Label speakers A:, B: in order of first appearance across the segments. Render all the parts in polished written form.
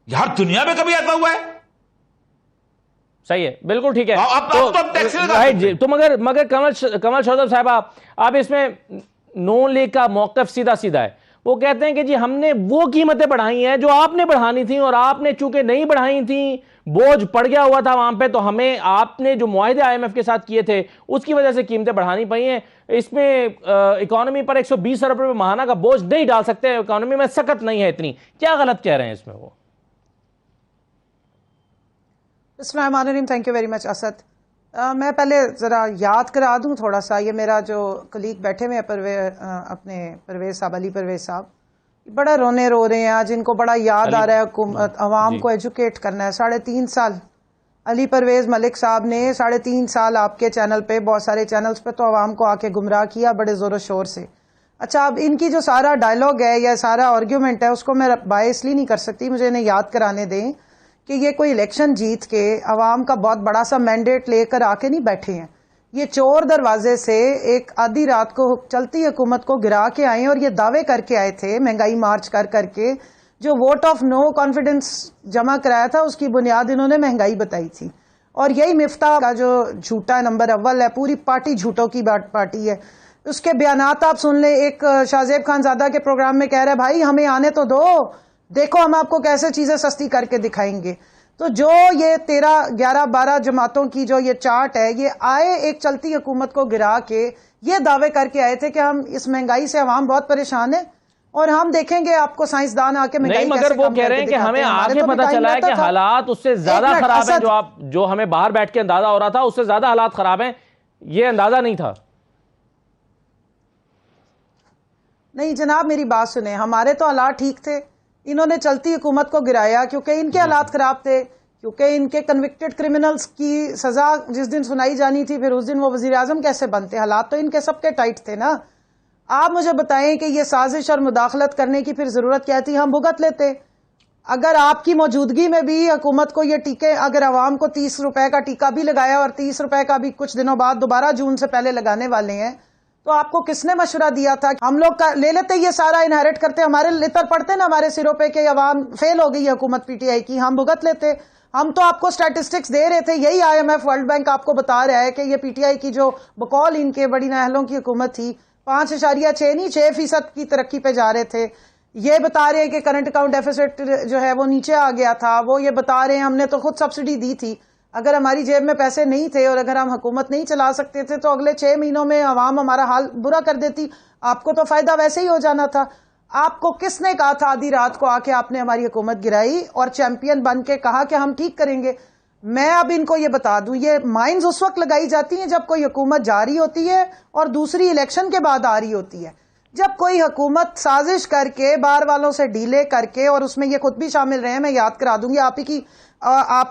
A: یار دنیا میں کبھی ایسا ہوا ہے؟
B: صحیح ہے، بالکل ٹھیک ہے. تو مگر کمل شودھو صاحبہ، آپ اس میں نون لیگ کا موقف سیدھا سیدھا ہے. وہ کہتے ہیں کہ جی ہم نے وہ قیمتیں بڑھائی ہیں جو آپ نے بڑھانی تھیں، اور آپ نے چونکہ نہیں بڑھائی تھیں، بوجھ پڑ گیا ہوا تھا وہاں پہ، تو ہمیں آپ نے جو معاہدے IMF کے ساتھ کیے تھے اس کی وجہ سے قیمتیں بڑھانی پڑی ہیں. اس میں اکانومی پر 120 ارب روپے ماہانہ کا بوجھ نہیں ڈال سکتے، اکانومی میں سکت نہیں ہے اتنی. کیا غلط کہہ رہے ہیں اس میں وہ؟
C: بسم اللہ الرحمن الرحیم. Thank you very much Asad. میں پہلے ذرا یاد کرا دوں تھوڑا سا. یہ میرا جو کلیگ بیٹھے ہوئے اپنے پرویز صاحب، علی پرویز صاحب، بڑا رونے رو رہے ہیں آج. ان کو بڑا یاد آ رہا ہے حکومت عوام کو ایجوکیٹ کرنا ہے. 3.5 سال علی پرویز ملک صاحب نے 3.5 سال آپ کے چینل پہ، بہت سارے چینلز پہ تو عوام کو آ کے گمراہ کیا بڑے زور و شور سے. اچھا، اب ان کی جو سارا ڈائلاگ ہے یا سارا آرگیومنٹ ہے اس کو میں بائی اس لیے نہیں کر سکتی، مجھے انہیں یاد کرانے دیں کہ یہ کوئی الیکشن جیت کے عوام کا بہت بڑا سا مینڈیٹ لے کر آ کے نہیں بیٹھے ہیں. یہ چور دروازے سے ایک آدھی رات کو چلتی حکومت کو گرا کے آئے اور یہ دعوے کر کے آئے تھے، مہنگائی مارچ کر کے جو ووٹ آف نو کانفیڈنس جمع کرایا تھا اس کی بنیاد انہوں نے مہنگائی بتائی تھی. اور یہی مفتاح کا جو جھوٹا نمبر اول ہے، پوری پارٹی جھوٹوں کی پارٹی ہے. اس کے بیانات آپ سن لیں. ایک شاہ زیب خان زادہ کے پروگرام میں کہہ رہا ہے بھائی ہمیں آنے تو دو، دیکھو ہم آپ کو کیسے چیزیں سستی کر کے دکھائیں گے. تو جو یہ 13 11 12 جماعتوں کی جو یہ چارٹ ہے، یہ آئے ایک چلتی حکومت کو گرا کے یہ دعوے کر کے آئے تھے کہ ہم اس مہنگائی سے عوام بہت پریشان ہے اور ہم دیکھیں گے آپ کو سائنسدان آ کے مہنگائی
B: نہیں. مگر وہ کہہ رہے ہیں کہ ہمیں آگے پتہ چلا ہے کہ حالات اس سے زیادہ خراب ہیں جو ہمیں باہر بیٹھ کے اندازہ ہو رہا تھا، اس سے زیادہ حالات خراب ہیں، یہ اندازہ نہیں تھا.
C: نہیں جناب، میری بات سنیں، ہمارے تو حالات ٹھیک تھے. انہوں نے چلتی حکومت کو گرایا کیونکہ ان کے حالات خراب تھے، کیونکہ ان کے کنوکٹڈ کرمنلز کی سزا جس دن سنائی جانی تھی پھر اس دن وہ وزیر اعظم کیسے بنتے. حالات تو ان کے سب کے ٹائٹ تھے نا. آپ مجھے بتائیں کہ یہ سازش اور مداخلت کرنے کی پھر ضرورت کیا تھی؟ ہم بھگت لیتے. اگر آپ کی موجودگی میں بھی حکومت کو یہ ٹیکے، اگر عوام کو 30 روپے کا ٹیکہ بھی لگایا اور 30 روپے کا بھی کچھ دنوں بعد دوبارہ جون سے پہلے لگانے والے ہیں، تو آپ کو کس نے مشورہ دیا تھا؟ ہم لوگ لے لیتے یہ سارا انہیرٹ کرتے، ہمارے لتر پڑتے نا ہمارے سروں پہ کہ عوام فیل ہو گئی حکومت PTI کی، ہم بھگت لیتے. ہم تو آپ کو سٹیٹسٹکس دے رہے تھے. یہی IMF ورلڈ بینک آپ کو بتا رہا ہے کہ یہ PTI کی جو بقول ان کے بڑی نااہلوں کی حکومت تھی 5.6 نہیں 6% کی ترقی پہ جا رہے تھے. یہ بتا رہے ہیں کہ کرنٹ اکاؤنٹ ڈیفیسٹ جو ہے وہ نیچے آ گیا تھا. وہ یہ بتا رہے ہیں ہم نے تو خود سبسڈی دی تھی. اگر ہماری جیب میں پیسے نہیں تھے اور اگر ہم حکومت نہیں چلا سکتے تھے تو اگلے 6 مہینوں میں عوام ہمارا حال برا کر دیتی. آپ کو تو فائدہ ویسے ہی ہو جانا تھا. آپ کو کس نے کہا تھا آدھی رات کو آ کے آپ نے ہماری حکومت گرائی اور چیمپئن بن کے کہا کہ ہم ٹھیک کریں گے؟ میں اب ان کو یہ بتا دوں، یہ مائنز اس وقت لگائی جاتی ہیں جب کوئی حکومت جاری ہوتی ہے اور دوسری الیکشن کے بعد آ رہی ہوتی ہے. جب کوئی حکومت سازش کر کے باہر والوں سے ڈیلے کر کے، اور اس میں یہ خود بھی شامل رہے ہیں، میں یاد کرا دوں گی آپ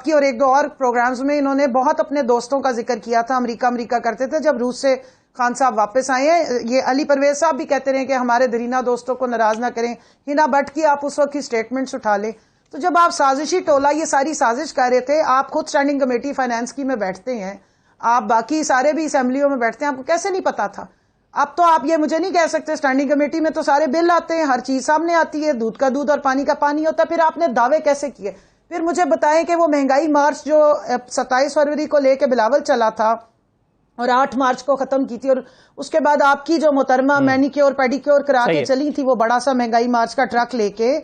C: کی اور ایک دو اور پروگرامز میں انہوں نے بہت اپنے دوستوں کا ذکر کیا تھا. امریکہ کرتے تھے. جب روس سے خان صاحب واپس آئے ہیں، یہ علی پرویز صاحب بھی کہتے رہے کہ ہمارے درینہ دوستوں کو ناراض نہ کریں. ہنا بٹ کی آپ اس وقت کی سٹیٹمنٹس اٹھا لیں. تو جب آپ سازشی ٹولہ یہ ساری سازش کر رہے تھے، آپ خود اسٹینڈنگ کمیٹی فائنانس کی میں بیٹھتے ہیں، آپ باقی سارے بھی اسمبلیوں میں بیٹھتے ہیں، آپ کو کیسے نہیں پتا تھا؟ اب تو آپ یہ مجھے نہیں کہہ سکتے. اسٹینڈنگ کمیٹی میں تو سارے بل آتے ہیں، ہر چیز سامنے آتی ہے، دودھ کا دودھ اور پانی کا پانی ہوتا ہے. پھر آپ نے دعوے کیسے کیے؟ پھر مجھے بتائیں کہ وہ مہنگائی مارچ جو 27 فروری کو لے کے بلاول چلا تھا اور 8 مارچ کو ختم کی تھی، اور اس کے بعد آپ کی جو محترمہ مینیکیور پیڈیکیور کرا کے چلی تھی وہ بڑا سا مہنگائی مارچ کا ٹرک لے کے،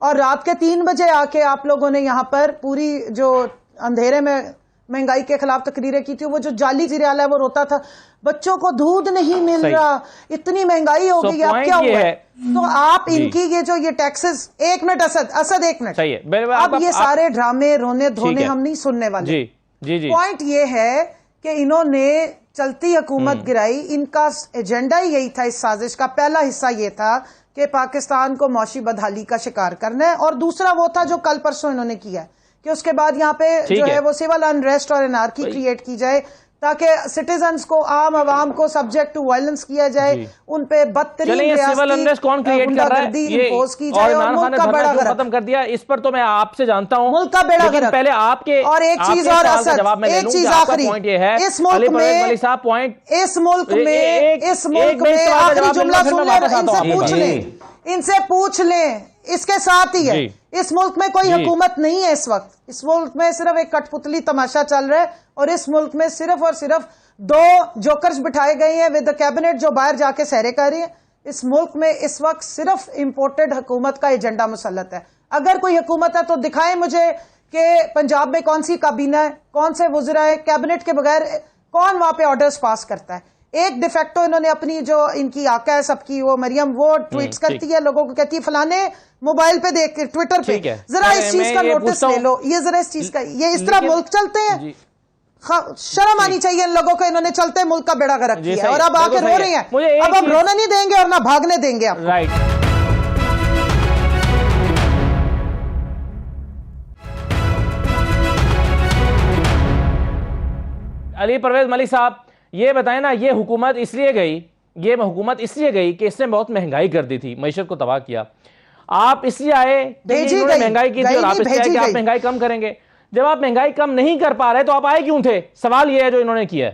C: اور رات کے 3 بجے آ کے آپ لوگوں نے یہاں پر پوری جو اندھیرے میں مہنگائی کے خلاف تقریریں کی تھی. وہ جو جعلی وزیر اعلیٰ ہے وہ روتا تھا بچوں کو دودھ نہیں مل رہا، اتنی مہنگائی ہو گئی، اب کیا ہوا ہے؟ تو آپ ان کی یہ ٹیکسز، ایک منٹ اسد ایک منٹ، اب یہ سارے ڈرامے رونے دھونے ہم نہیں سننے والے. پوائنٹ یہ ہے کہ انہوں نے چلتی حکومت گرائی. ان کا ایجنڈا ہی یہی تھا. اس سازش کا پہلا حصہ یہ تھا کہ پاکستان کو معاشی بدحالی کا شکار کرنا ہے، اور دوسرا وہ تھا جو کل پرسوں انہوں نے کیا کہ اس کے بعد یہاں پہ جو ہے وہ سول انریسٹ اور انارکی کریٹ کی جائے تاکہ سٹیزنز کو، عام عوام کو سبجیکٹ ٹو وائلنس کیا جائے، ان پہ بدترین امپوز کی جائے اور ملک کا بیڑا غرق
B: ختم کر دیا. اس پر تو میں آپ سے جانتا ہوں
C: ملک کا بیڑا غرق.
B: پہلے آپ کے
C: اور ایک چیز اور اسد، ایک چیز آخری، اس ملک میں آخری جملہ سن لیں، ان سے پوچھ لیں، اس کے ساتھ ہی ہے اس ملک میں کوئی حکومت نہیں ہے اس وقت. اس ملک میں صرف ایک کٹ پتلی تماشا چل رہا ہے, اور اس ملک میں صرف اور صرف 2 جوکرز بٹھائے گئے ہیں ود دا کیبنٹ جو باہر جا کے سیرے کر رہی ہیں. اس ملک میں اس وقت صرف امپورٹڈ حکومت کا ایجنڈا مسلط ہے. اگر کوئی حکومت ہے تو دکھائیں مجھے کہ پنجاب میں کون سی کابینہ ہے, کون سے وزراء ہے, کیبنٹ کے بغیر کون وہاں پہ آرڈرز پاس کرتا ہے. ایک ڈیفیکٹو انہوں نے اپنی جو ان کی آقا ہے سب کی, وہ مریم, وہ ٹویٹس کرتی ہے, لوگوں کو کہتی ہے فلانے موبائل پہ دیکھ کے ٹویٹر پہ ذرا اس چیز کا نوٹس لے لو, یہ ذرا اس چیز کا, یہ اس طرح ملک چلتے ہیں. شرم آنی چاہیے ان لوگوں کو, انہوں نے چلتے ملک کا بیڑا غرق کیا ہے, اور اب آ کے رو رہے ہیں. اب ہم رونے نہیں دیں گے اور نہ بھاگنے دیں گے.
B: رائٹ. علی پرویز ملک صاحب, یہ بتائیں نا, یہ حکومت اس لیے گئی کہ اس نے بہت مہنگائی کر دی تھی, معیشت کو تباہ کیا. آپ اس لیے آئے کہ انہوں نے مہنگائی کی تھی, اور آپ اس لیے آئے کہ آپ مہنگائی کم کریں گے. جب آپ مہنگائی کم نہیں کر پا رہے تو آپ آئے کیوں تھے؟ سوال یہ ہے جو انہوں نے کیا ہے.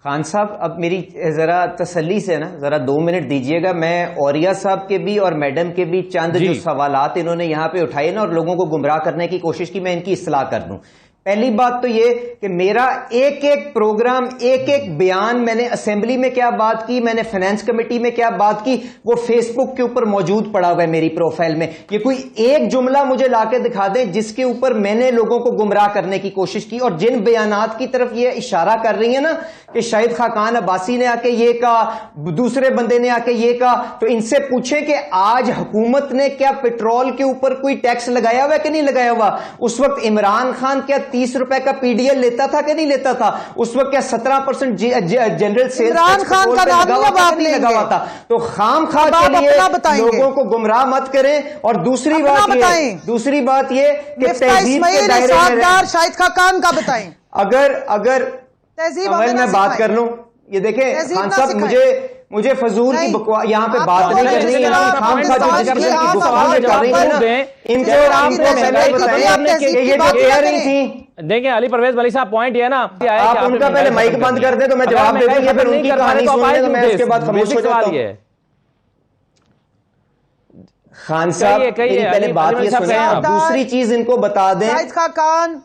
D: خان صاحب, اب میری ذرا تسلی سے نا ذرا 2 منٹ دیجئے گا. میں اوریہ صاحب کے بھی اور میڈم کے بھی چند جو سوالات انہوں نے یہاں پہ اٹھائے نا اور لوگوں کو گمراہ کرنے کی کوشش کی, میں ان کی اصلاح کر دوں. پہلی بات تو یہ کہ میرا ایک پروگرام, ایک بیان, میں نے اسمبلی میں کیا بات کی, میں نے فائنانس کمیٹی میں کیا بات کی, وہ فیس بک کے اوپر موجود پڑا ہوا ہے میری پروفائل میں. یہ کوئی ایک جملہ مجھے لا کے دکھا دیں جس کے اوپر میں نے لوگوں کو گمراہ کرنے کی کوشش کی. اور جن بیانات کی طرف یہ اشارہ کر رہی ہیں نا کہ شاہد خاقان عباسی نے آ کے یہ کہا, دوسرے بندے نے آ کے یہ کہا, تو ان سے پوچھیں کہ آج حکومت نے کیا پیٹرول کے اوپر کوئی ٹیکس لگایا ہوا ہے کہ نہیں لگایا ہوا؟ اس وقت عمران خان کیا 30 روپے کا پی ڈی ایل لیتا تھا کہ نہیں لیتا تھا؟ اس وقت کیا 17% جنرل سیلز
C: عمران خان کا نام نہیں لگا ہوا
D: تھا؟ تو خام خواہ کے لیے لوگوں کو گمراہ مت کریں. اور دوسری بات یہ کہ تہذیب کے دائرے میں
C: شاہد خاقان کا بتائیں.
D: اگر میں بات کر لوں, یہ دیکھیں خان صاحب, مجھے فضول کی یہاں پہ بات نہیں کرنی ہے. خام خواہ جو جس قسم کی گفتگو کر رہی ہیں نا, ان کو پہلے بتائیں کہ یہ جو کہہ رہی تھیں.
B: دیکھیں علی پرویز ملک صاحب, پوائنٹ یہ ہے نا,
D: آپ ان کا پہلے مائک بند کر دیں تو میں جواب دے دوں, یا پھر ان کی کہانی سن لیں تو میں اس کے بعد خاموش ہو جاتا ہوں. خان صاحب میری پہلے بات یہ سنیں, اب دوسری چیز ان کو بتا دیں.
C: شاہد خاقان,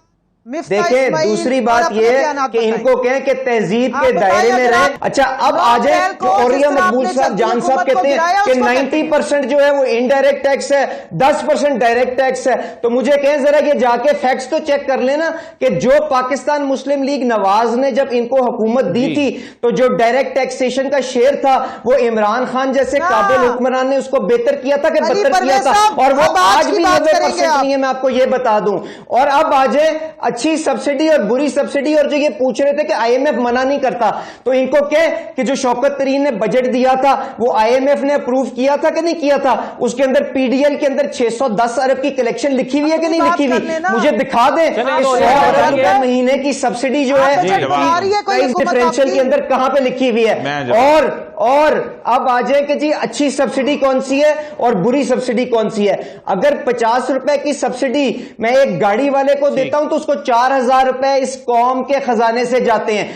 D: دیکھیں دوسری بات یہ کہ ان کو کہیں کہ تہذیب کے دائرے میں رہیں. اچھا اب آ جائیں جو اوریہ مقبول صاحب جان صاحب کہتے ہیں کہ 90% جو ہے وہ انڈائریکٹ ٹیکس ہے, 10% ڈائریکٹ ٹیکس ہے. تو مجھے کہیں ذرا یہ جا کے فیکٹس تو چیک کر لینا کہ جو پاکستان مسلم لیگ نواز نے جب ان کو حکومت دی تھی تو جو ڈائریکٹ ٹیکسیشن کا شیئر تھا وہ عمران خان جیسے قابل حکمران نے اس کو بہتر کیا تھا کہ بدتر کیا تھا, اور وہ آج بھی 90% نہیں ہے, میں آپ کو یہ بتا دوں. اور اب آ جائیں اچھی سبسڈی اور بری سبسڈی, اور جو یہ پوچھ رہے تھے کہ آئی ایم ایف منع نہیں کرتا, تو ان کو کہ جو شوکت ترین نے بجٹ دیا تھا وہ آئی ایم ایف نے اپروو کیا تھا کہ نہیں کیا تھا؟ اس کے اندر پی ڈی ایل کے اندر 610 ارب کی کلیکشن لکھی ہوئی ہے کہ نہیں لکھی ہوئی؟ مجھے دکھا دیں 100 ارب روپے مہینے کی سبسڈی جو ہے ڈفرینشل کے اندر کہاں پہ لکھی ہوئی ہے. اور اب آ جائیں کہ جی اچھی سبسڈی کون سی ہے اور بری سبسڈی کون سی ہے. اگر 50 روپے کی سبسڈی میں ایک گاڑی والے کو دیتا ہوں تو اس کو 4000 روپے اس قوم کے خزانے سے جاتے ہیں.